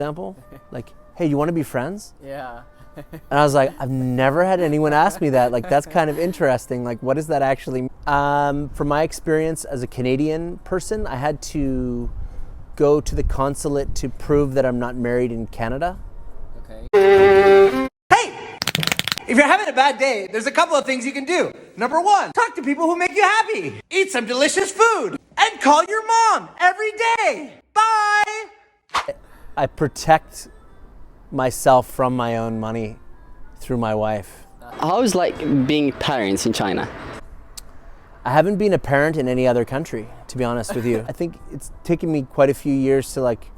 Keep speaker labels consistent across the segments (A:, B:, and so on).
A: example, like, hey, you want to be friends?
B: Yeah.
A: And I was like, I've never had anyone ask me that. Like, that's kind of interesting. Like, what does that actually mean? From my experience as a Canadian person, I had to go to the consulate to prove that I'm not married in Canada.
B: Okay.
C: Hey, if you're having a bad day, there's a couple of things you can do. Number one, talk to people who make you happy. Eat some delicious food. And call your mom every day. Bye.
A: I protect myself from my own money through my wife.
B: How's like being parents in China?
A: I haven't been a parent in any other country, to be honest with you. I think it's taken me quite a few years to like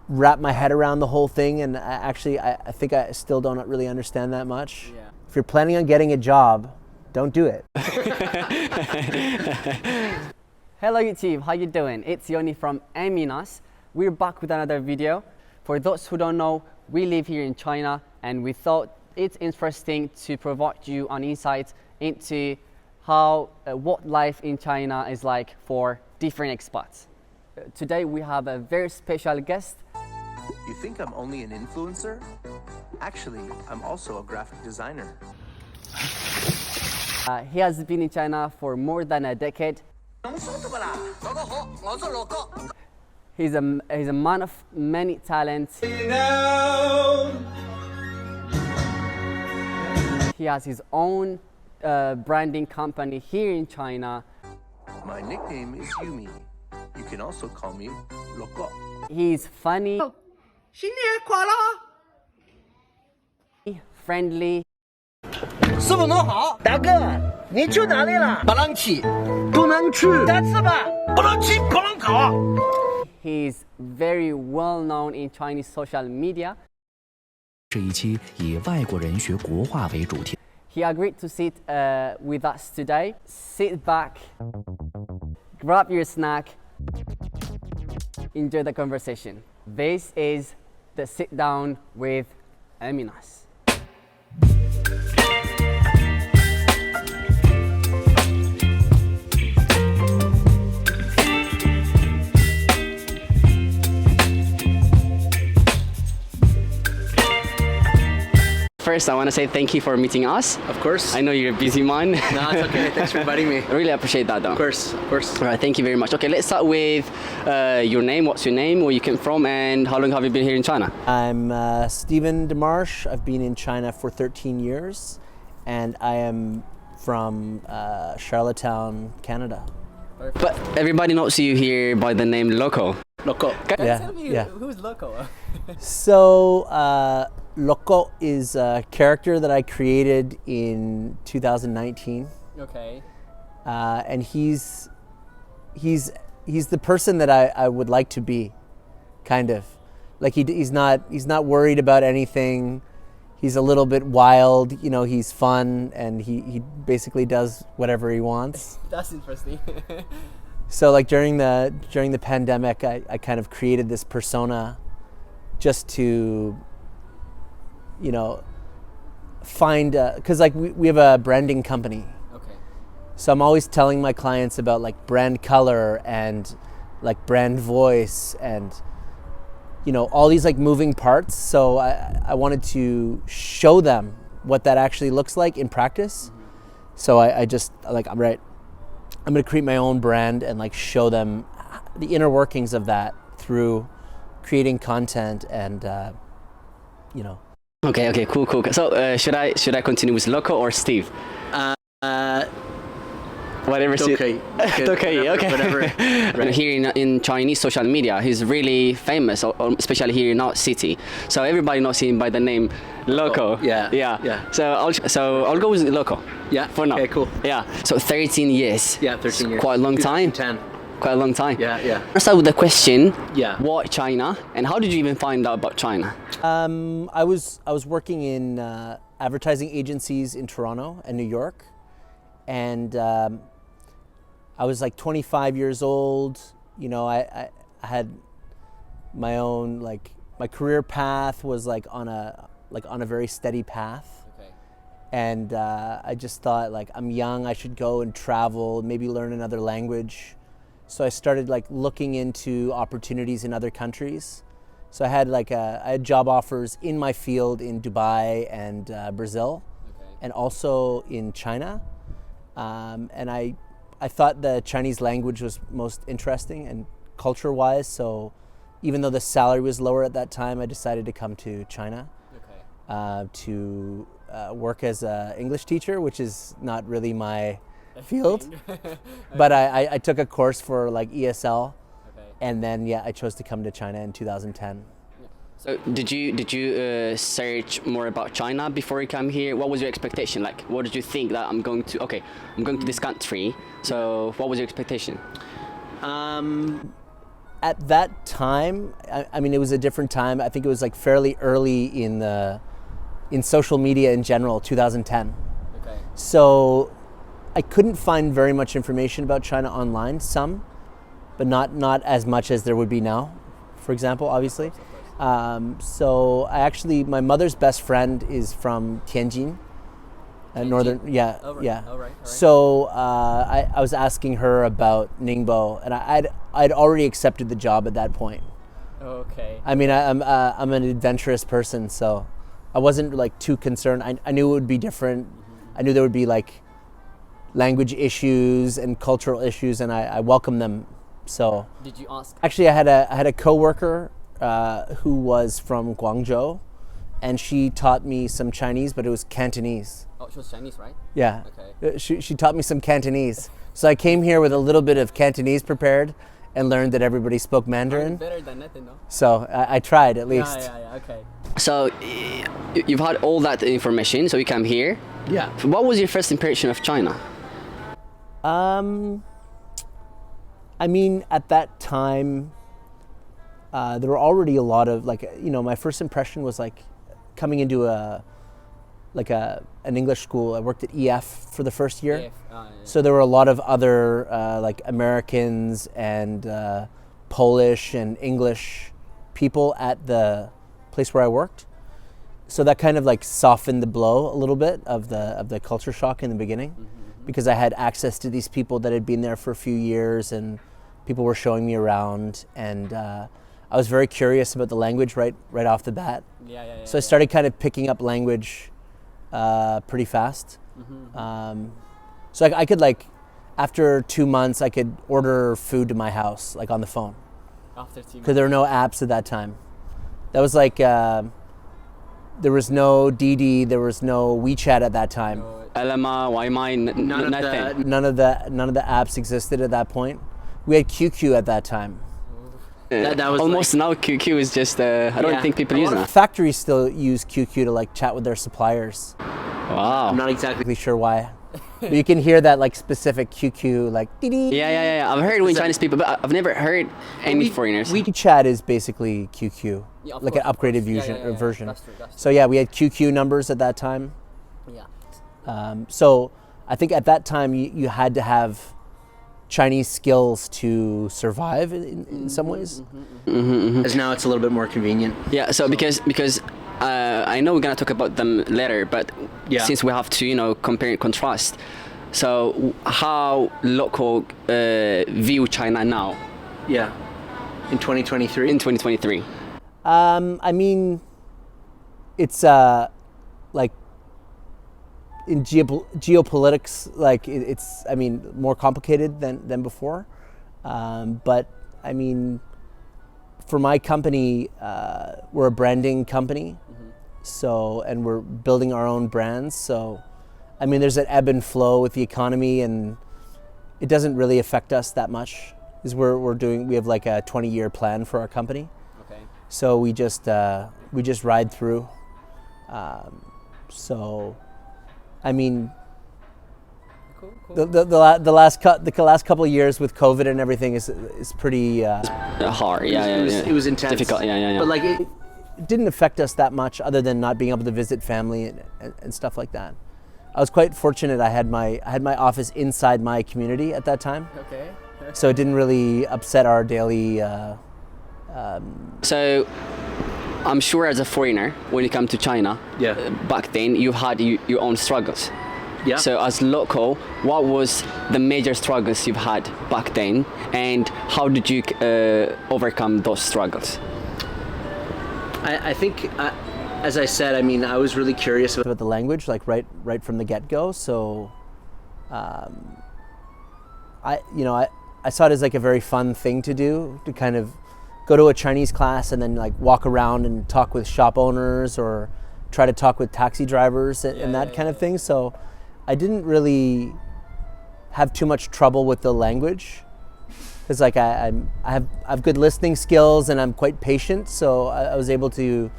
A: wrap my head around the whole thing, and I think I still don't really understand that much.
B: Yeah.
A: If you're planning on getting a job, don't do it.
D: Hello YouTube, how you doing? It's Yoni from Eminas. We're back with another video. For those who don't know, we live here in China, and we thought it's interesting to provide you an insight into how what life in China is like for different expats. Today we have a very special guest.
E: You think I'm only an influencer? Actually, I'm also a graphic designer.
D: He has been in China for more than a decade. He's a man of many talents. He has his own branding company here in China.
E: My nickname is Yumi. You can also call me Loco.
D: He's funny, friendly,
C: 师傅您好，大哥，你去哪里了？不能去，不能去，再吃吧，不能去，不能搞。
D: He's very well known in Chinese social media.
F: 这一期以外国人学国话为主题。
D: He agreed to sit with us today. Sit back, grab your snack, enjoy the conversation. This is the sit down with Eminas. First, I want to say thank you for meeting us.
B: Of course.
D: I know you're a busy man.
B: No, it's okay. Thanks for inviting me.
D: I really appreciate that, though.
B: Of course, of course.
D: All right, thank you very much. Okay, let's start with your name. What's your name? Where you came from, and how long have you been here in China?
A: I'm Stephen DeMarsh. I've been in China for 13 years, and I am from Charlottetown, Canada.
D: But everybody knows you here by the name Loco.
B: Loco.
A: Yeah,
B: Tell me
A: yeah.
B: who's Loco?
A: So, Loco is a character that I created in 2019,
B: Okay.
A: and he's the person that I would like to be, kind of. Like he's not worried about anything. He's a little bit wild, you know. He's fun, and he basically does whatever he wants.
B: That's interesting.
A: So like during the pandemic, I kind of created this persona just to, you know, find, cause like we have a branding company.
B: Okay.
A: So I'm always telling my clients about like brand color and like brand voice and, you know, all these like moving parts. So I wanted to show them what that actually looks like in practice. So I just like, I'm gonna create my own brand and like show them the inner workings of that through creating content and, you know.
D: Okay, cool. So should I continue with Loco or Steve? Whatever.
B: It's okay.
D: Okay.
B: Whatever.
D: Right. Here in Chinese social media, he's really famous, especially here in our city. So everybody knows him by the name Loco.
B: Yeah.
D: So I'll go with Loco.
B: Yeah.
D: For now.
B: Okay, cool.
D: Yeah. So 13 years.
B: Yeah, 13 years.
D: Quite a long time.
B: 10.
D: Quite a long time.
B: Yeah.
D: Let's start with the question.
B: Yeah.
D: Why China? And how did you even find out about China?
A: I was working in advertising agencies in Toronto and New York, and I was like 25 years old. You know, I had my own, like, my career path was like on a very steady path.
B: Okay.
A: And I just thought, like, I'm young, I should go and travel, maybe learn another language. So I started like looking into opportunities in other countries, So I had job offers in my field in Dubai and Brazil, and also in China. And I thought the Chinese language was most interesting and culture-wise. So even though the salary was lower at that time, I decided to come to China to work as an English teacher, which is not really my field. But I took a course for like ESL, and then I chose to come to China in 2010.
D: So did you search more about China before you came here? What was your expectation? Like, what did you think that I'm going to this country? So what was your expectation?
A: At that time, I mean, it was a different time. I think it was like fairly early in social media in general, 2010.
B: Okay.
A: So I couldn't find very much information about China online, some, but not as much as there would be now, for example, obviously. So my mother's best friend is from Tianjin, northern,
B: Oh, right.
A: yeah.
B: Oh, right.
A: So I was asking her about Ningbo, and I'd already accepted the job at that point.
B: Okay.
A: I mean, I'm an adventurous person, so I wasn't like too concerned. I knew it would be different. I knew there would be like language issues and cultural issues, and I welcomed them. So
B: Did you ask?
A: actually, I had a coworker who was from Guangzhou, and she taught me some Chinese, but it was Cantonese.
B: Oh, she was Chinese, right?
A: Yeah.
B: Okay.
A: She taught me some Cantonese. So I came here with a little bit of Cantonese prepared and learned that everybody spoke Mandarin.
B: Better than nothing, no?
A: So I tried at least.
B: Yeah, okay.
D: So you've had all that information, so you came here.
A: Yeah.
D: What was your first impression of China?
A: I mean, at that time, there were already a lot of my first impression was like coming into an English school. I worked at EF for the first year.
B: Yeah.
A: So there were a lot of other like Americans and Polish and English people at the place where I worked. So that kind of like softened the blow a little bit of the culture shock in the beginning, because I had access to these people that had been there for a few years, and people were showing me around, and I was very curious about the language right off the bat.
B: Yeah.
A: So I started kind of picking up language pretty fast. So I could after 2 months, I could order food to my house, like on the phone,
B: After 2 months.
A: because there were no apps at that time. That was like, there was no Didi, there was no WeChat at that time.
D: Elema, Waimai, nothing.
A: None of the apps existed at that point. We had QQ at that time.
B: That was
D: almost now QQ is just I don't think people use that.
A: Factories still use QQ to like chat with their suppliers.
D: Wow.
A: I'm not exactly sure why. But you can hear that like specific QQ like dee-dee.
D: Yeah. I've heard when Chinese people, but I've never heard any foreigners.
A: WeChat is basically QQ,
B: Yeah, of
A: like
B: course,
A: an upgraded
B: yeah.
A: version.
B: That's true.
A: So yeah, we had QQ numbers at that time.
B: Yeah.
A: So I think at that time you had to have Chinese skills to survive in some ways. As now it's a little bit more convenient.
D: Yeah, so because I know we're gonna talk about them later, but since we have to compare and contrast, so how local view China now?
A: Yeah, in 2023.
D: In 2023.
A: I mean, it's like in geopolitics, like it's more complicated than before. But I mean, for my company, we're a branding company, and we're building our own brands. So, I mean, there's an ebb and flow with the economy, and it doesn't really affect us that much. Because we have like a 20-year plan for our company.
B: Okay.
A: So we just ride through. So, I mean,
B: Cool.
A: the last couple of years with COVID and everything is pretty
D: Hard.
A: It was intense.
D: Difficult. Yeah.
A: But like it didn't affect us that much, other than not being able to visit family and stuff like that. I was quite fortunate. I had my office inside my community at that time,
B: Okay.
A: so it didn't really upset our daily.
D: So I'm sure as a foreigner, when you come to China, back then you had your own struggles.
A: Yeah.
D: So as local, what was the major struggles you've had back then, and how did you overcome those struggles?
A: I think, as I said, I mean, I was really curious about the language, like right from the get-go. So, I saw it as like a very fun thing to do, to kind of go to a Chinese class and then like walk around and talk with shop owners or try to talk with taxi drivers and that kind of thing. So I didn't really have too much trouble with the language. It's like I have good listening skills and I'm quite patient, so I was able to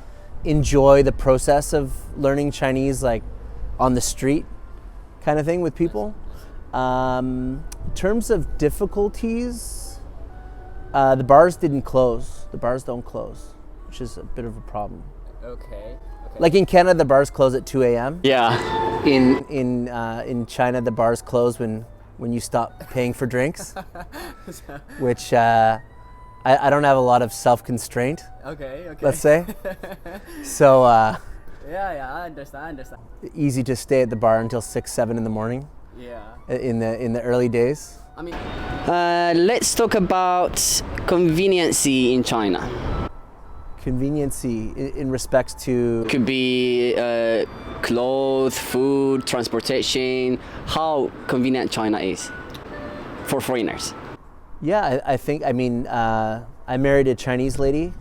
A: enjoy the process of learning Chinese, like on the street kind of thing with people. In terms of difficulties, the bars didn't close. The bars don't close, which is a bit of a problem.
B: Okay.
A: Like in Canada, the bars close at 2 a.m.
D: Yeah.
A: In China, the bars close when you stop paying for drinks, which I don't have a lot of self-constraint.
B: Okay.
A: Let's say. So
B: Yeah, I understand.
A: easy to stay at the bar until 6, 7 in the morning.
B: Yeah.
A: In the early days.
B: I mean,
D: Let's talk about conveniency in China.
A: Conveniency in respects to.
D: Could be clothes, food, transportation. How convenient China is for foreigners.
A: Yeah, I think. I mean, I married a Chinese lady,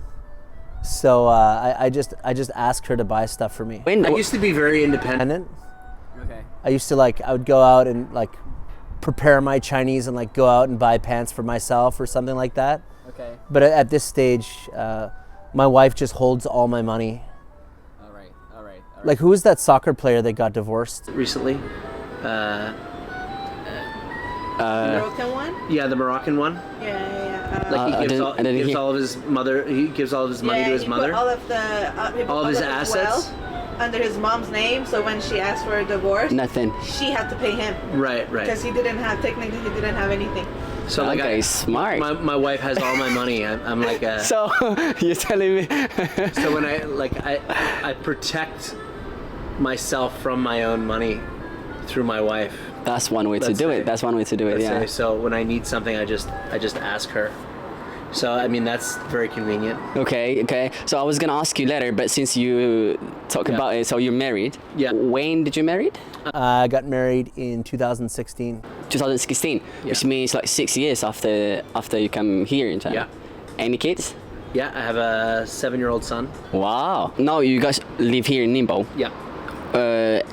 A: so I just asked her to buy stuff for me. I used to be very independent.
B: okay.
A: I used to I would go out and like prepare my Chinese and like go out and buy pants for myself or something like that.
B: Okay.
A: But at this stage, my wife just holds all my money.
B: All right.
A: Like, who was that soccer player that got divorced recently?
G: Moroccan one?
A: Yeah, the Moroccan one.
G: Yeah.
A: Like he gives,
D: I didn't hear.
A: all of his mother. He gives all of his money to his
G: he
A: mother.
G: Put all of the he put
A: All of his assets?
G: wealth under his mom's name. So when she asked for a divorce,
D: Nothing.
G: she had to pay him
A: Right.
G: because he didn't have anything.
A: So like
D: Okay, smart.
A: My wife has all my money. I'm like a.
D: So you're telling me?
A: So when I protect myself from my own money through my wife.
D: That's one way to
A: Let's
D: do
A: say.
D: it. That's one way to do it.
A: Let's
D: Yeah.
A: say. So when I need something, I just ask her. So I mean that's very convenient.
D: Okay. So I was gonna ask you later, but since you talk
A: Yeah.
D: about it, so you're married.
A: Yeah.
D: When did you married?
A: I got married in 2016.
D: 2016, which
A: Yeah.
D: means like 6 years after you come here in China.
A: Yeah.
D: Any kids?
A: Yeah, I have a 7-year-old son.
D: Wow. Now you guys live here in Ningbo.
A: Yeah.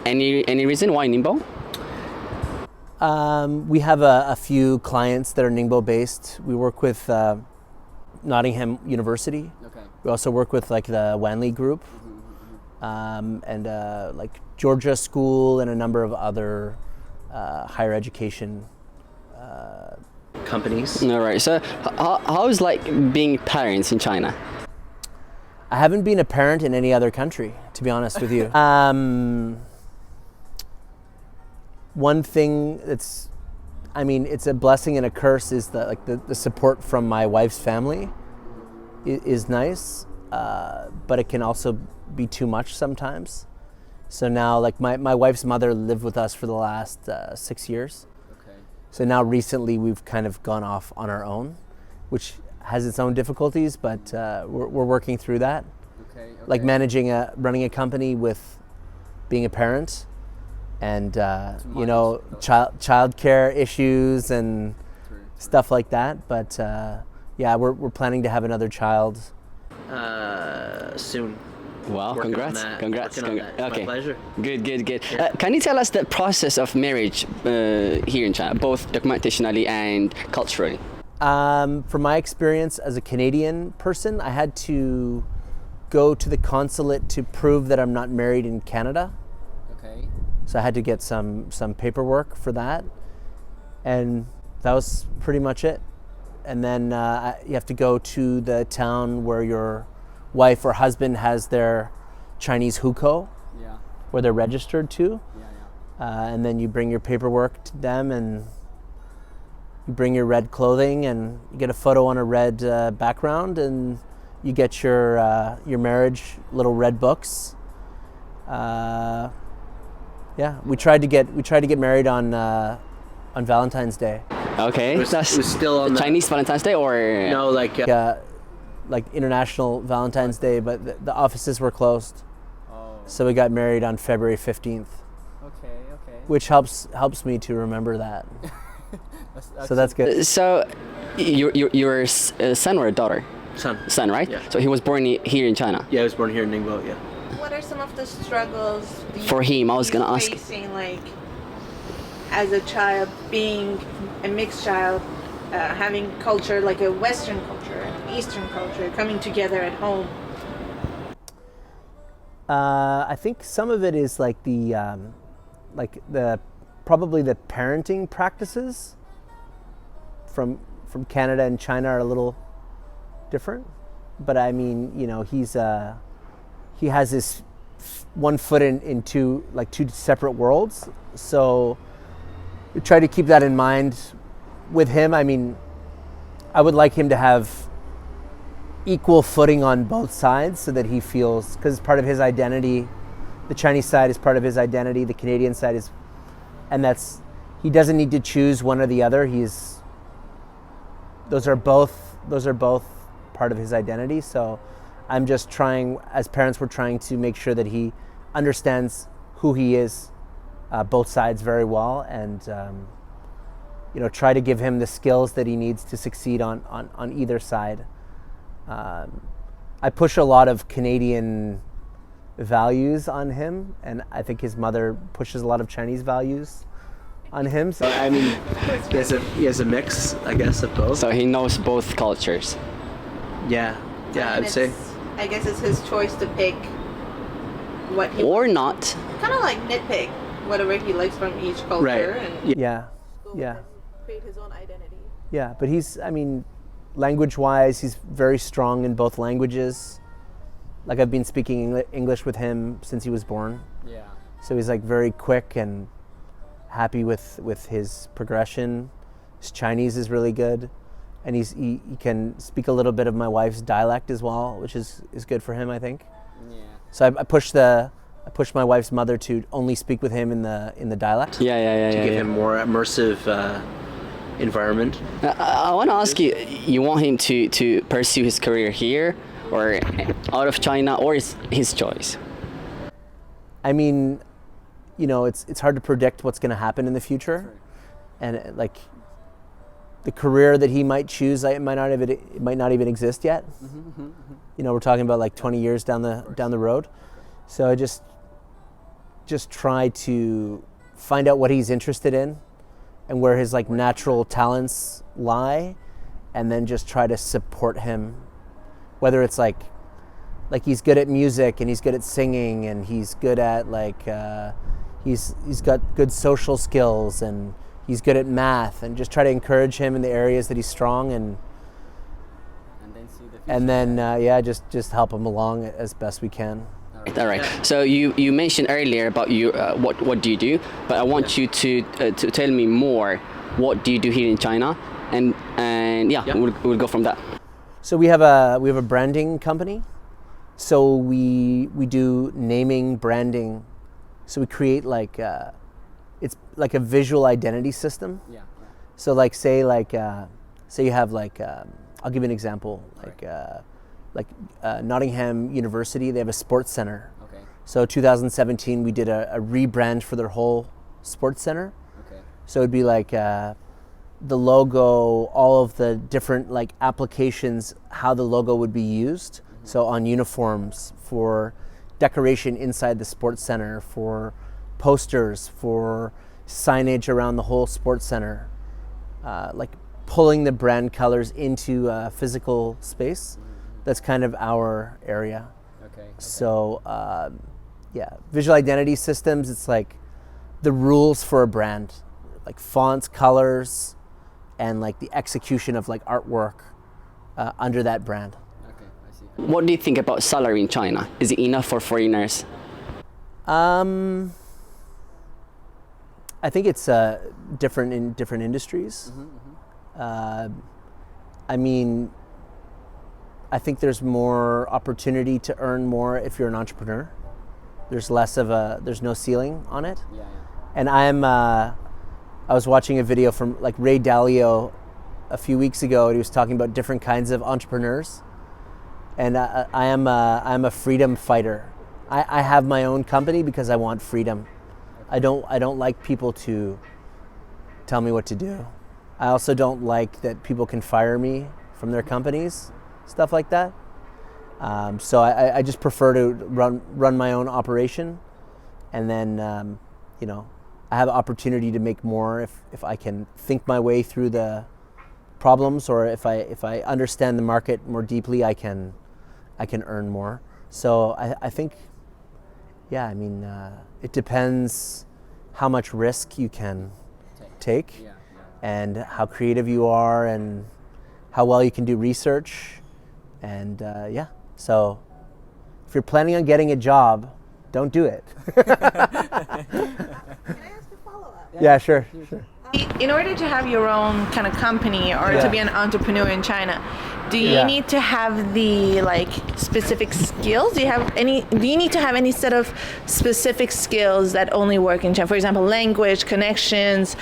D: Any reason why Ningbo?
A: We have a few clients that are Ningbo based. We work with Nottingham University.
B: Okay.
A: We also work with like the Wanli Group, and like Georgia School and a number of other higher education companies.
D: All right. So how is like being parents in China?
A: I haven't been a parent in any other country, to be honest with you. One thing that's, I mean, it's a blessing and a curse is that like the support from my wife's family is nice, but it can also be too much sometimes. So now like my wife's mother lived with us for the last 6 years.
B: Okay.
A: So now recently we've kind of gone off on our own, which has its own difficulties, but we're working through that.
B: Okay.
A: Like running a company with being a parent and childcare issues and stuff like that. But yeah, we're planning to have another child soon.
D: Wow, congrats.
A: It's
D: Okay.
A: my pleasure.
D: Good. Can you tell us the process of marriage here in China, both documentationally and culturally?
A: From my experience as a Canadian person, I had to go to the consulate to prove that I'm not married in Canada.
B: Okay.
A: So I had to get some paperwork for that, and that was pretty much it. And then you have to go to the town where your wife or husband has their Chinese hukou,
B: Yeah.
A: where they're registered to,
B: Yeah.
A: and then you bring your paperwork to them, and you bring your red clothing, and you get a photo on a red background, and you get your marriage little red books. Yeah, we tried to get married on Valentine's Day.
D: Okay.
A: It was still on
D: Chinese Valentine's Day or
A: no, like like International Valentine's Day, but the offices were closed.
B: Oh.
A: So we got married on February 15th,
B: Okay. Okay.
A: which helps me to remember that. So that's good.
D: So, your son or a daughter?
A: Son.
D: Son, right?
A: Yeah.
D: So he was born here in China.
A: Yeah, I was born here in Ningbo, yeah.
G: What are some of the struggles
D: For him, I was gonna ask.
G: facing, like, as a child, being a mixed child, having culture like a Western culture, an Eastern culture, coming together at home?
A: I think some of it is like probably the parenting practices from Canada and China are a little different. But I mean, you know, he has this one foot in two separate worlds. So we try to keep that in mind with him. I mean, I would like him to have equal footing on both sides so that he feels, because it's part of his identity. The Chinese side is part of his identity. The Canadian side is, and that's, he doesn't need to choose one or the other. Those are both part of his identity. So I'm just trying, as parents, we're trying to make sure that he understands who he is, both sides very well, and you know, try to give him the skills that he needs to succeed on either side. I push a lot of Canadian values on him, and I think his mother pushes a lot of Chinese values on him. So I mean, he has a mix, I guess, of both.
D: So he knows both cultures.
A: Yeah,
G: And
A: I'd say.
G: I guess it's his choice to pick what he
D: Or not.
G: kind of like nitpick whatever he likes from each culture
A: Right.
G: and
A: Yeah.
G: go with
A: Yeah.
G: it and create his own identity.
A: Yeah, but he's, I mean, language-wise, he's very strong in both languages. Like, I've been speaking English with him since he was born.
B: Yeah.
A: So he's like very quick and happy with his progression. His Chinese is really good. And he can speak a little bit of my wife's dialect as well, which is good for him, I think.
B: Yeah.
A: So I pushed my wife's mother to only speak with him in the dialect.
D: Yeah.
A: To give him more immersive environment.
D: I want to ask you, you want him to pursue his career here or out of China, or is his choice?
A: I mean, you know, it's hard to predict what's going to happen in the future, and like the career that he might choose, it might not even exist yet. You know, we're talking about like 20 years down the road. So I just try to find out what he's interested in and where his like natural talents lie, and then just try to support him, whether it's like he's good at music and he's good at singing and he's good at like he's got good social skills and he's good at math, and just try to encourage him in the areas that he's strong, and
B: then see the future.
A: and then just help him along as best we can.
D: All right. So you mentioned earlier about you what do you do, but I want you to tell me more. What do you do here in China, and we'll go from that.
A: So we have a branding company. So we do naming, branding. So we create like it's like a visual identity system.
B: Yeah.
A: So like say you have like I'll give you an example, like Nottingham University, they have a sports center.
B: Okay.
A: So 2017 we did a rebrand for their whole sports center.
B: Okay.
A: So it'd be like the logo, all of the different like applications, how the logo would be used. So on uniforms, for decoration inside the sports center, for posters, for signage around the whole sports center, like pulling the brand colors into a physical space. That's kind of our area.
B: Okay.
A: So visual identity systems, it's like the rules for a brand, like fonts, colors, and like the execution of like artwork under that brand.
B: Okay, I see.
D: What do you think about salary in China? Is it enough for foreigners?
A: I think it's different in different industries. I mean, I think there's more opportunity to earn more if you're an entrepreneur. There's there's no ceiling on it.
B: Yeah.
A: And I was watching a video from like Ray Dalio a few weeks ago, and he was talking about different kinds of entrepreneurs. and I'm a freedom fighter. I have my own company because I want freedom. I don't like people to tell me what to do. I also don't like that people can fire me from their companies, stuff like that. So I just prefer to run my own operation, and then you know, I have opportunity to make more if I can think my way through the problems, or if I understand the market more deeply, I can earn more. So I think, yeah, I mean, it depends how much risk you can take, and how creative you are, and how well you can do research, and yeah. So if you're planning on getting a job, don't do it.
G: Can I ask a follow-up?
A: Yeah, sure.
G: In order to have your own kind of company or to be an entrepreneur in China, do you need to have the like specific skills? Do you need to have any set of specific skills that only work in China? For example, language, connections,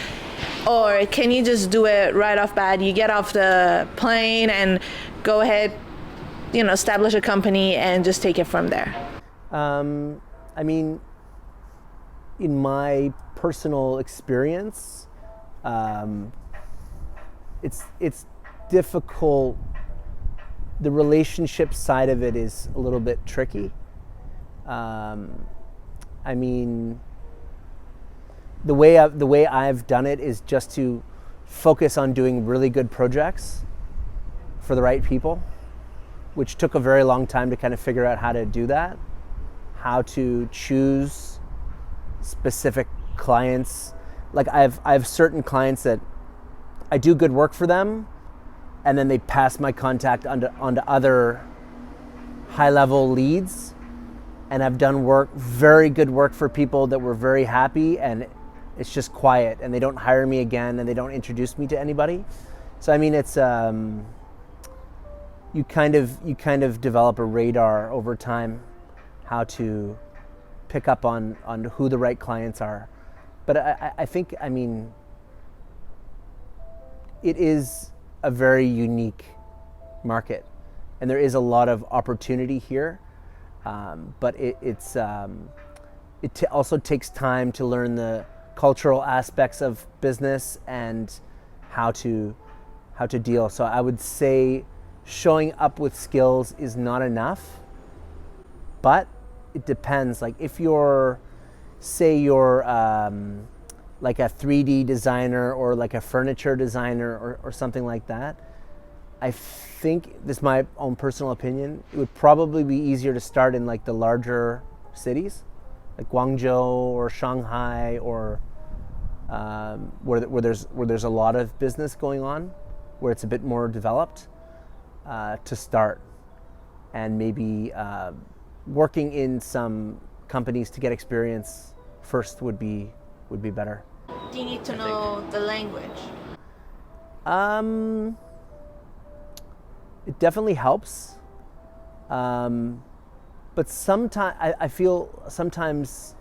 G: or can you just do it right off bat? You get off the plane and go ahead, you know, establish a company and just take it from there?
A: I mean, in my personal experience, it's difficult. The relationship side of it is a little bit tricky. I mean, the way I've done it is just to focus on doing really good projects for the right people, which took a very long time to kind of figure out how to do that, how to choose specific clients. Like I have certain clients that I do good work for them, and then they pass my contact onto other high-level leads, and I've done very good work for people that were very happy, and it's just quiet, and they don't hire me again, and they don't introduce me to anybody. So I mean, it's you kind of develop a radar over time, how to pick up on who the right clients are. But I think, I mean, it is a very unique market, and there is a lot of opportunity here, but it also takes time to learn the cultural aspects of business and how to deal. So I would say showing up with skills is not enough, but it depends. Like if you're, say you're like a 3D designer or like a furniture designer or something like that, I think, this is my own personal opinion, it would probably be easier to start in like the larger cities, like Guangzhou or Shanghai, or where there's a lot of business going on, where it's a bit more developed, to start, and maybe working in some companies to get experience first would be better.
G: Do you need to know the language?
A: It definitely helps, but sometimes I feel sometimes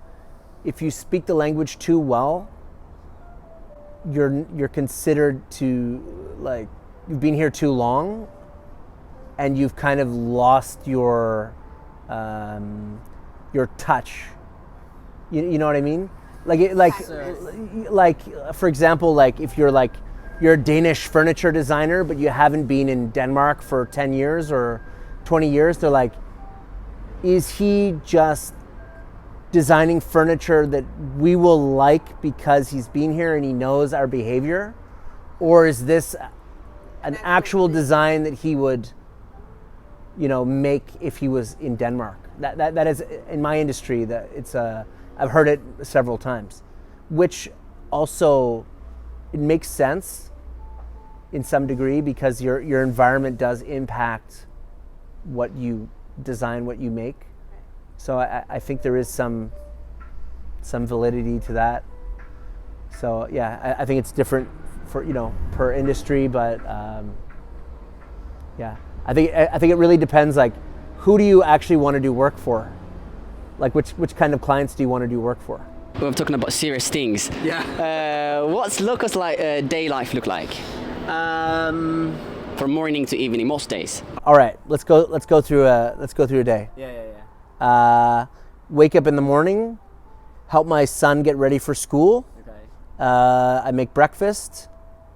A: if you speak the language too well, you're considered to, like, you've been here too long, and you've kind of lost your touch. You know what I mean? Like for example, like if you're a Danish furniture designer, but you haven't been in Denmark for 10 years or 20 years, they're like, is he just designing furniture that we will like because he's been here and he knows our behavior? Or is this an actual design that he would, you know, make if he was in Denmark? That is, in my industry, that it's I've heard it several times, which also, it makes sense in some degree, because your environment does impact what you design, what you make. So I think there is some validity to that. So yeah, I think it's different for, you know, per industry, but yeah, I think it really depends, like, who do you actually want to do work for? Like which kind of clients do you want to do work for?
D: We're talking about serious things.
A: Yeah.
D: What's locals like day life look like? from morning to evening most days?
A: All right, let's go through a day.
B: Yeah.
A: Wake up in the morning, help my son get ready for school.
B: Okay.
A: I make breakfast.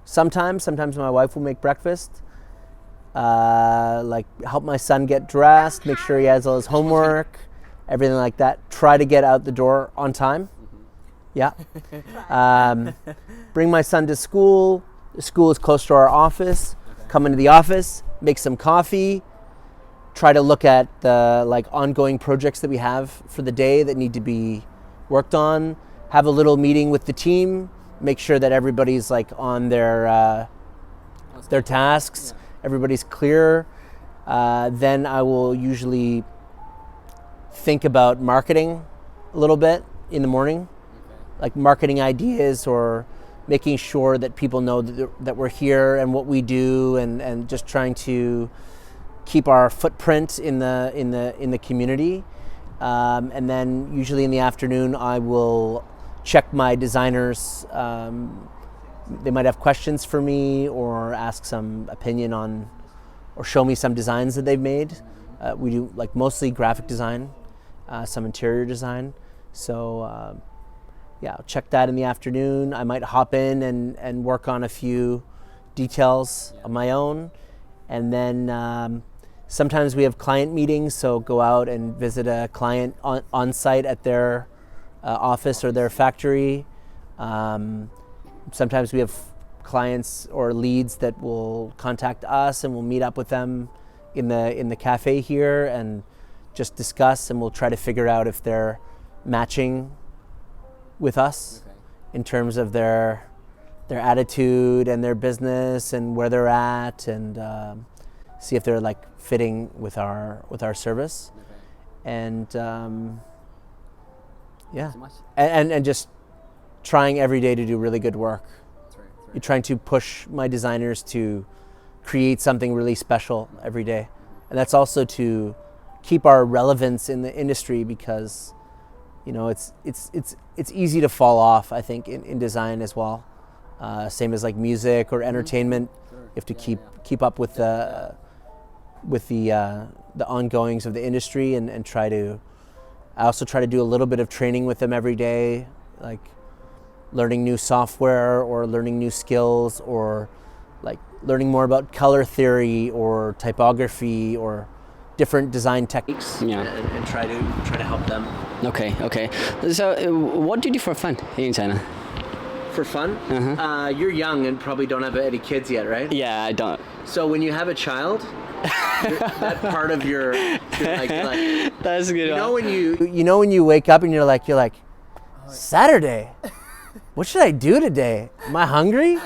A: Sometimes my wife will make breakfast. Like help my son get dressed, make sure he has all his homework, everything like that. Try to get out the door on time. Yeah. Bring my son to school. The school is close to our office. Come into the office, make some coffee. Try to look at the like ongoing projects that we have for the day that need to be worked on. Have a little meeting with the team. Make sure that everybody's like on their tasks. Everybody's clear. Then I will usually think about marketing a little bit in the morning, like marketing ideas or making sure that people know that we're here and what we do, and just trying to keep our footprint in the community. And then usually in the afternoon, I will check my designers. They might have questions for me or ask some opinion on, or show me some designs that they've made. We do like mostly graphic design, some interior design. So yeah, I'll check that in the afternoon. I might hop in and work on a few details of my own. And then sometimes we have client meetings, so go out and visit a client on site at their office or their factory. Sometimes we have clients or leads that will contact us, and we'll meet up with them in the cafe here and just discuss, and we'll try to figure out if they're matching with us in terms of their attitude and their business and where they're at, and see if they're like fitting with our service. And yeah, and just trying every day to do really good work.
B: That's right.
A: You're trying to push my designers to create something really special every day. And that's also to keep our relevance in the industry, because you know it's easy to fall off, I think, in design as well. Same as like music or entertainment. You have to keep up with the ongoings of the industry, and I also try to do a little bit of training with them every day, like learning new software or learning new skills, or like learning more about color theory or typography or different design techniques. And try to help them.
D: Okay. So what do you do for fun here in China?
A: For fun? You're young and probably don't have any kids yet, right?
D: Yeah, I don't.
A: So when you have a child, that part of your like
D: that's a good.
A: You know when you wake up and you're like Saturday, what should I do today? Am I hungry?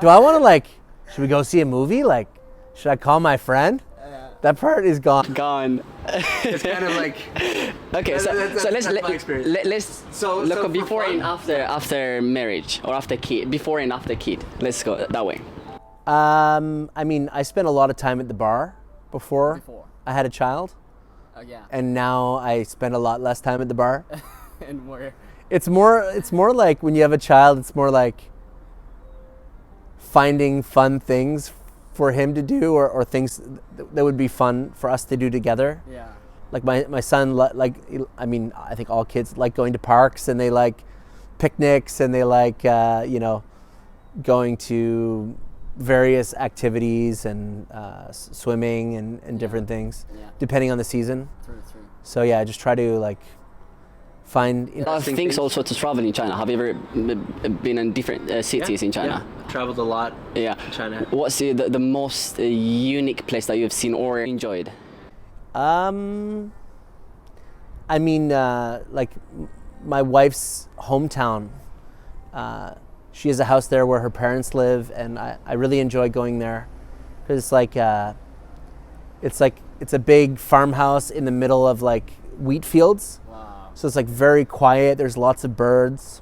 A: Do I want to should we go see a movie? Like, should I call my friend? That part is gone. It's kind of like
D: okay. So let's look
A: for
D: before
A: fun.
D: and after marriage or after kid. Before and after kid. Let's go that way.
A: I mean, I spent a lot of time at the bar before I had a child.
B: Yeah.
A: And now I spend a lot less time at the bar.
B: And more.
A: It's more like when you have a child, it's more like finding fun things for him to do, or things that would be fun for us to do together.
B: Yeah.
A: Like my son, I mean, I think all kids like going to parks, and they like picnics, and they like going to various activities and swimming and different things, depending on the season.
B: True.
A: So yeah, I just try to find
D: A lot of things also to travel in China. Have you ever been in different cities in China?
A: Yeah, traveled a lot.
D: Yeah.
A: In China.
D: What's the most unique place that you've seen or enjoyed?
A: I mean, like my wife's hometown. She has a house there where her parents live, and I really enjoy going there, because it's a big farmhouse in the middle of like wheat fields.
B: Wow.
A: So it's like very quiet. There's lots of birds.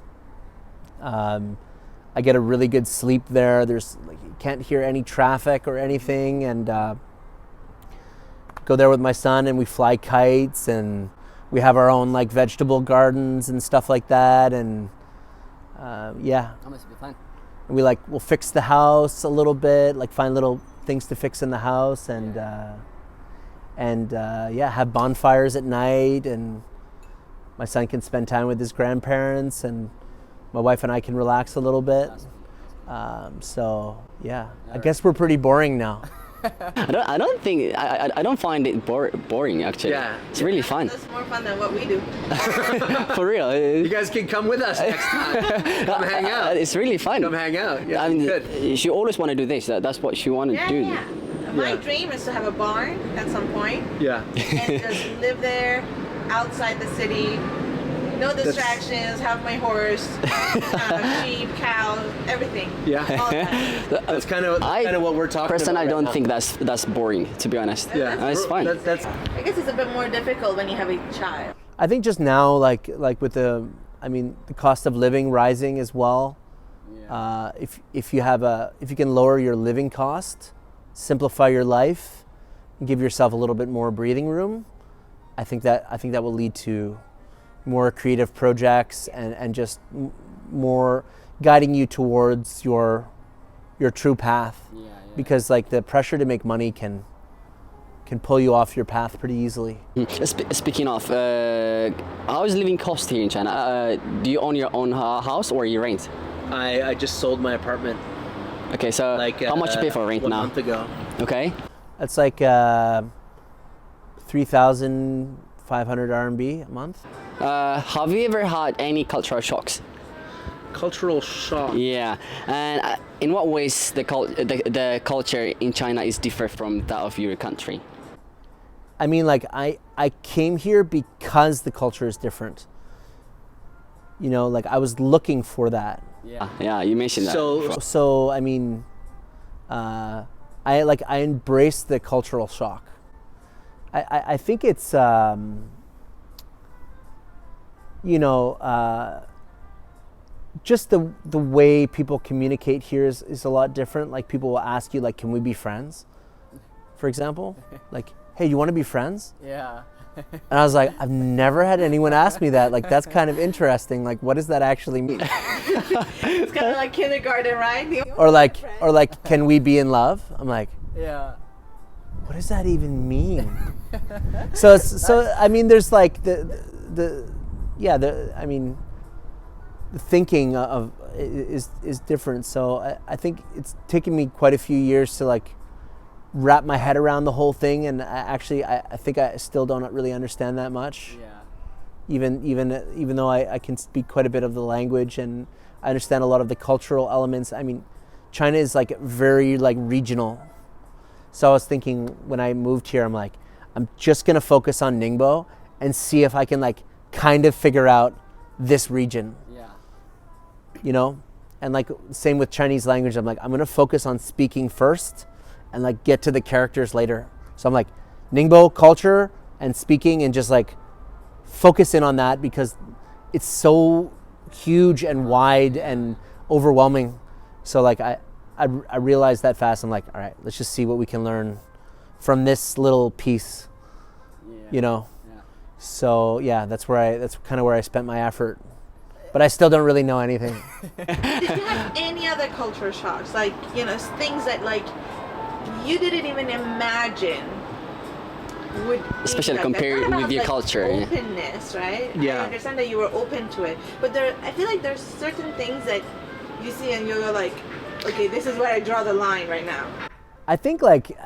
A: I get a really good sleep there. There's you can't hear any traffic or anything, and go there with my son, and we fly kites, and we have our own like vegetable gardens and stuff like that, and yeah.
B: That must be fun.
A: we'll fix the house a little bit, like find little things to fix in the house, and have bonfires at night, and my son can spend time with his grandparents, and my wife and I can relax a little bit. So yeah, I guess we're pretty boring now.
D: I don't find it boring actually.
C: Yeah.
D: It's really fun.
G: That's more fun than what we do.
D: For real.
C: You guys can come with us next time. Come hang out.
D: It's really fun.
C: Come hang out. Yeah,
D: I mean,
C: good.
D: she always want to do this. That's what she want to
G: Yeah,
D: do.
G: yeah. My dream is to have a barn at some point
C: Yeah.
G: and just live there outside the city. No distractions, have my horse, sheep, cow, everything.
C: Yeah.
G: All that.
C: That's kind of what we're talking
D: Personally,
C: about.
D: I don't
C: right
D: think that's boring, to be honest.
C: Yeah.
D: It's fun.
C: That's
G: I guess it's a bit more difficult when you have a child.
A: I think just now, like with the cost of living rising as well. If you can lower your living cost, simplify your life, and give yourself a little bit more breathing room, I think that will lead to more creative projects and just more guiding you towards your true path. Because like the pressure to make money can pull you off your path pretty easily.
D: Speaking of, how is living cost here in China? Do you own your own house or you rent?
A: I just sold my apartment.
D: Okay, so how much you pay for rent
A: 1
D: now?
A: month ago.
D: Okay.
A: That's like 3,500 RMB a month.
D: Have you ever had any cultural shocks?
A: Cultural shock.
D: Yeah, and in what ways the culture in China is different from that of your country?
A: I mean, like I came here because the culture is different. You know, like I was looking for that.
D: Yeah, you mentioned that.
A: So I mean, I embraced the cultural shock. I think it's just the way people communicate here is a lot different. Like people will ask you, like, can we be friends? For example, like, hey, you want to be friends?
B: Yeah.
A: And I was like, I've never had anyone ask me that. Like, that's kind of interesting. Like, what does that actually mean?
G: It's kind of like kindergarten, right?
A: Or like, can we be in love? I'm like,
B: Yeah.
A: what does that even mean? So I mean, there's like the thinking of is different. So I think it's taken me quite a few years to like wrap my head around the whole thing, and I think I still don't really understand that much.
B: Yeah.
A: Even though I can speak quite a bit of the language and I understand a lot of the cultural elements. I mean, China is like very like regional. So I was thinking when I moved here, I'm like, I'm just gonna focus on Ningbo and see if I can like kind of figure out this region.
B: Yeah.
A: You know? And like same with Chinese language, I'm like, I'm gonna focus on speaking first and like get to the characters later. So I'm like, Ningbo culture and speaking, and just like focus in on that because it's so huge and wide and overwhelming. So like I realized that fast. I'm like, all right, let's just see what we can learn from this little piece. You know?
B: Yeah.
A: So yeah, that's kind of where I spent my effort. But I still don't really know anything.
G: Did you have any other culture shocks? Like, you know, things that like you didn't even imagine would be
D: Especially
G: like
D: compared
G: that. Kind of
D: with your
G: like
D: culture.
G: openness, right?
A: Yeah.
G: I understand that you were open to it, but I feel like there's certain things that you see and you're like, okay, this is where I draw the line right now.
A: I think like,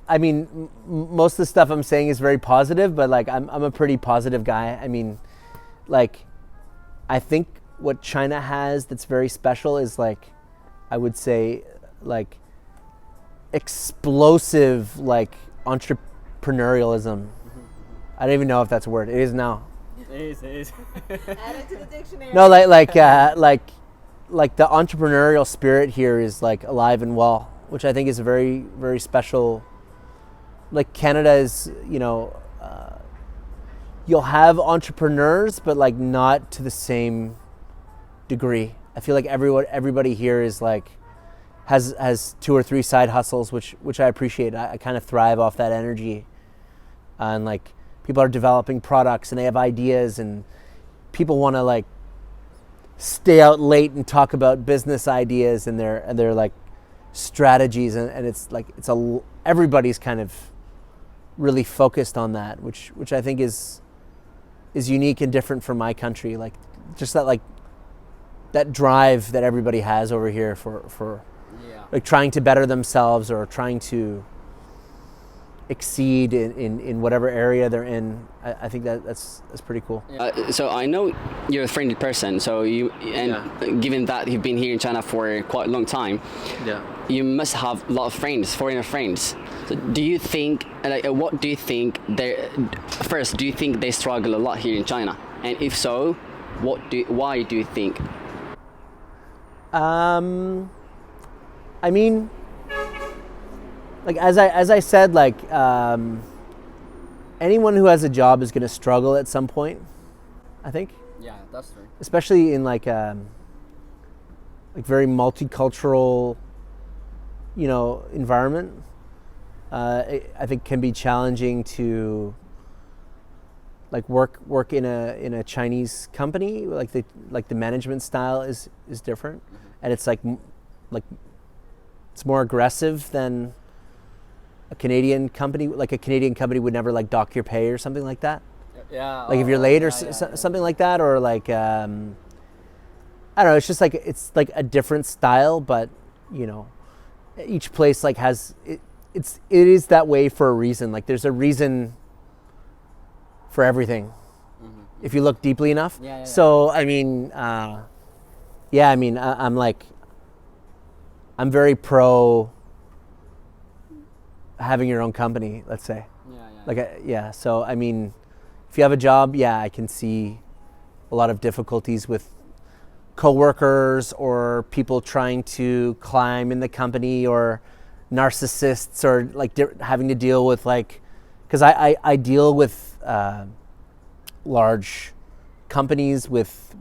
A: I mean, most of the stuff I'm saying is very positive, but like I'm a pretty positive guy. I mean, like, I think what China has that's very special is like, I would say like explosive like entrepreneurialism. I don't even know if that's a word. It is now.
B: It is.
G: Add it to the dictionary.
A: No, like the entrepreneurial spirit here is like alive and well, which I think is a very, very special. Like Canada is, you know, you'll have entrepreneurs, but like not to the same degree. I feel like everybody here is like has 2 or 3 side hustles, which I appreciate. I kind of thrive off that energy, and like people are developing products and they have ideas and people want to like stay out late and talk about business ideas and their like strategies, and it's like everybody's kind of really focused on that, which I think is unique and different from my country. Like just that drive that everybody has over here for like trying to better themselves or trying to exceed in whatever area they're in. I think that's pretty cool.
D: So I know you're a friendly person. So given that you've been here in China for quite a long time, you must have a lot of friends, foreigner friends. So do you think, what do you think first, do you think they struggle a lot here in China? And if so, why do you think?
A: I mean, like as I said, like anyone who has a job is going to struggle at some point, I think.
B: Yeah, that's true.
A: Especially in like very multicultural, environment. I think can be challenging to like work in a Chinese company. Like the management style is different, and it's like it's more aggressive than a Canadian company. Like a Canadian company would never like dock your pay or something like that.
B: Yeah.
A: Like if you're late or something like that, or like I don't know. It's just like it's like a different style, but each place like has it. It is that way for a reason. Like there's a reason for everything, if you look deeply enough. So I mean, I'm very pro having your own company, let's say. So I mean, if you have a job, I can see a lot of difficulties with coworkers or people trying to climb in the company, or narcissists, or like having to deal with like, because I deal with large companies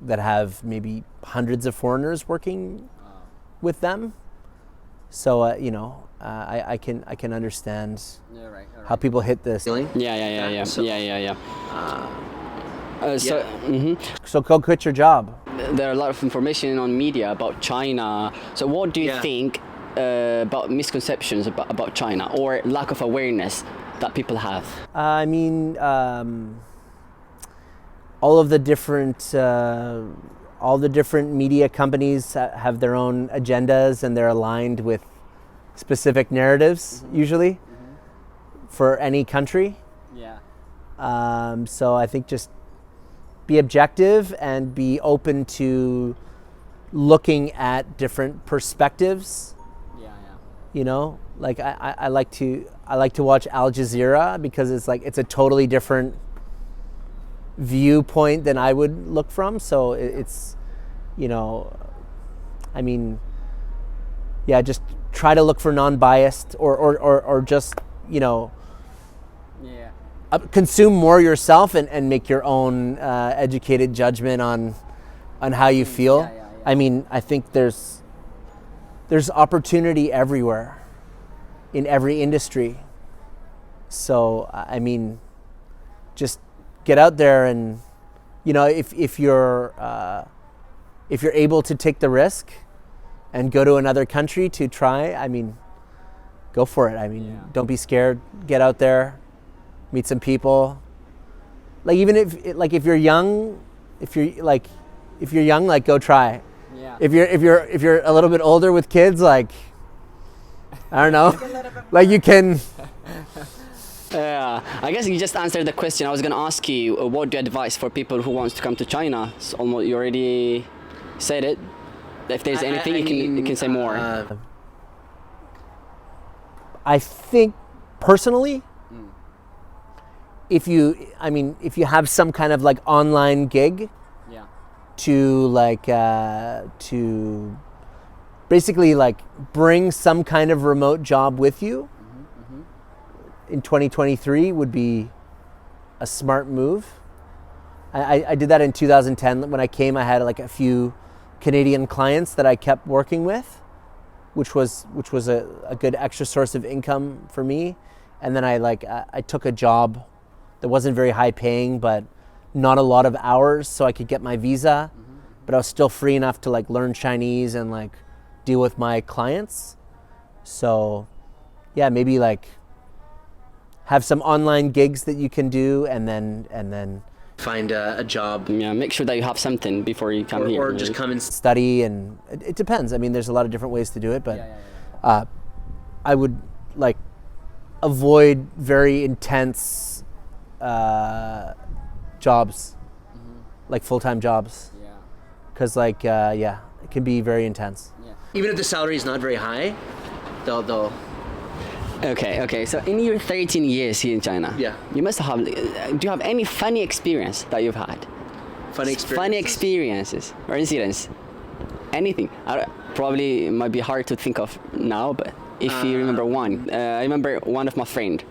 A: that have maybe hundreds of foreigners working with them. So I can understand how people hit this.
D: So
A: So go quit your job.
D: there are a lot of information on media about China. So what do you think about misconceptions about China, or lack of awareness that people have?
A: I mean, all the different media companies have their own agendas, and they're aligned with specific narratives, usually, for any country. So I think just be objective and be open to looking at different perspectives. Like I like to watch Al Jazeera, because it's a totally different viewpoint than I would look from. So it's I mean, just try to look for non-biased, or just consume more yourself and make your own educated judgment on how you feel. I mean, I think there's opportunity everywhere, in every industry. So I mean, just get out there, and if you're able to take the risk and go to another country to try, I mean, go for it. I mean, don't be scared. Get out there, meet some people. Like even if you're young, go try. If you're a little bit older with kids, like, I don't know, like you can.
D: I guess you just answered the question I was going to ask you. What do you advise for people who wants to come to China? So you already said it. If there's anything you can say more.
A: I think personally, if you have some kind of like online gig, to basically like bring some kind of remote job with you in 2023 would be a smart move. I did that in 2010 when I came. I had like a few Canadian clients that I kept working with, which was a good extra source of income for me. And then I took a job that wasn't very high paying, but not a lot of hours, so I could get my visa but I was still free enough to like learn Chinese and like deal with my clients. So yeah, maybe like have some online gigs that you can do, and then find a job.
D: Yeah, make sure that you have something before you come here.
A: Or just come and study, and it depends. I mean, there's a lot of different ways to do it, but I would like avoid very intense jobs, like full-time jobs, because like it can be very intense. Even if the salary is not very high, they'll
D: Okay. So in your 13 years here in China, you must have. Do you have any funny experience that you've had? Funny experiences or incidents? Anything? Probably it might be hard to think of now, but if you remember one, I remember one of my friend.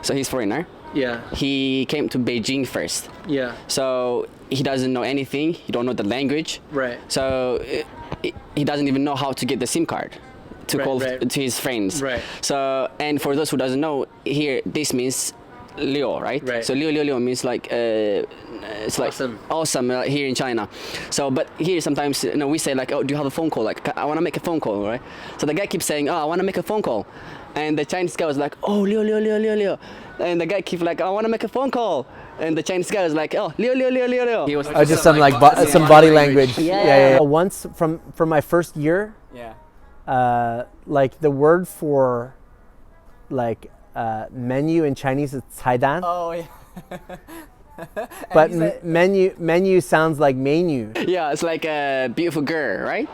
D: So he's foreigner.
A: Yeah.
D: He came to Beijing first.
A: Yeah.
D: So he doesn't know anything. He don't know the language.
A: Right.
D: So he doesn't even know how to get the SIM card to call to his friends.
A: Right.
D: So, and for those who doesn't know, here this means Liu, right?
A: Right.
D: So Liu means like it's like awesome here in China. So, but here sometimes we say like, oh, do you have a phone call? Like, I want to make a phone call, right? So the guy keeps saying, oh, I want to make a phone call, and the Chinese guy was like, oh, Liu, and the guy keeps like, I want to make a phone call. And the Chinese guy was like, oh, Liu. He was
A: just some like some body language. Yeah. Once from my first year.
B: Yeah.
A: Like the word for like menu in Chinese is 菜单.
B: Oh yeah.
A: But menu sounds like menu.
D: Yeah, it's like a beautiful girl, right?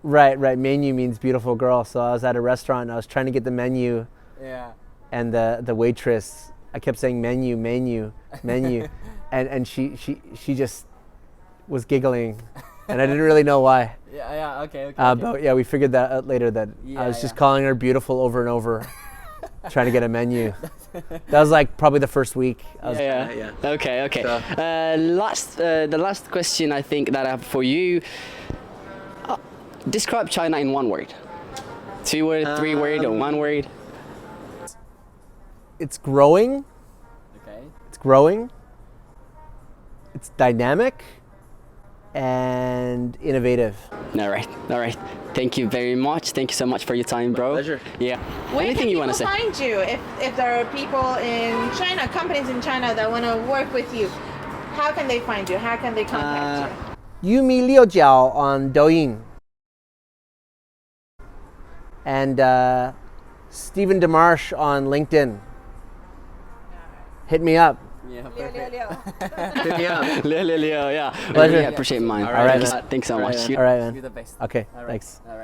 A: Right. Menu means beautiful girl. So I was at a restaurant and I was trying to get the menu.
B: Yeah.
A: And the waitress, I kept saying menu, and she just was giggling, and I didn't really know why.
B: Yeah. Okay.
A: But yeah, we figured that out later that I was just calling her beautiful over and over, trying to get a menu. That was like probably the first week.
D: Yeah. Okay. So. The last question I think that I have for you. Describe China in one word. 2 word, 3 word, or 1 word.
A: It's growing.
B: Okay.
A: It's growing. It's dynamic and innovative.
D: All right. Thank you very much. Thank you so much for your time, bro.
A: My pleasure.
D: Yeah.
G: Where
D: Anything
G: can
D: you want to
G: people
D: say?
G: find you? If there are people in China, companies in China that want to work with you, how can they find you? How can they contact you?
A: Yumi Liu Jiao on Douyin. And Stephen DeMarsh on LinkedIn. Hit me up.
B: Yeah.
A: Hit me up.
D: Leo, yeah.
A: Pleasure.
D: Really appreciate mine.
A: All right.
D: Thanks so much.
A: All right, man.
B: You're the best.
A: Okay,
B: All right.
A: thanks.
B: All right.